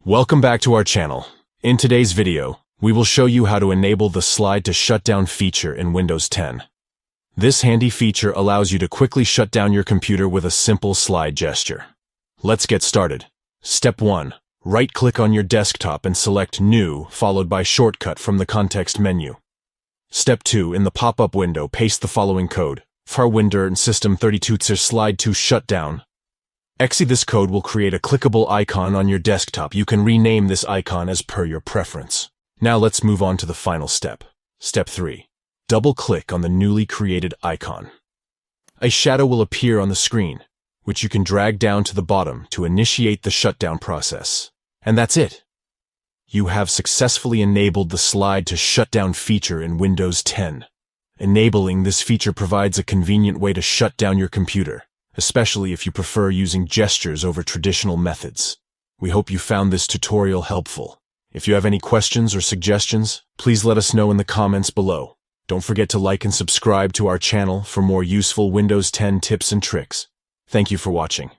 Welcome back to our channel. In today's video, we will show you how to enable the Slide to Shutdown feature in Windows 10. This handy feature allows you to quickly shut down your computer with a simple slide gesture. Let's get started. Step 1. Right-click on your desktop and select New, followed by Shortcut from the context menu. Step 2. In the pop-up window, paste the following code: windir and System32 SlideToShutDown.exe. This code will create a clickable icon on your desktop. You can rename this icon as per your preference. Now let's move on to the final step. Step 3. Double-click on the newly created icon. A shadow will appear on the screen, which you can drag down to the bottom to initiate the shutdown process. And that's it. You have successfully enabled the Slide to Shutdown feature in Windows 10. Enabling this feature provides a convenient way to shut down your computer, especially if you prefer using gestures over traditional methods. We hope you found this tutorial helpful. If you have any questions or suggestions, please let us know in the comments below. Don't forget to like and subscribe to our channel for more useful Windows 10 tips and tricks. Thank you for watching.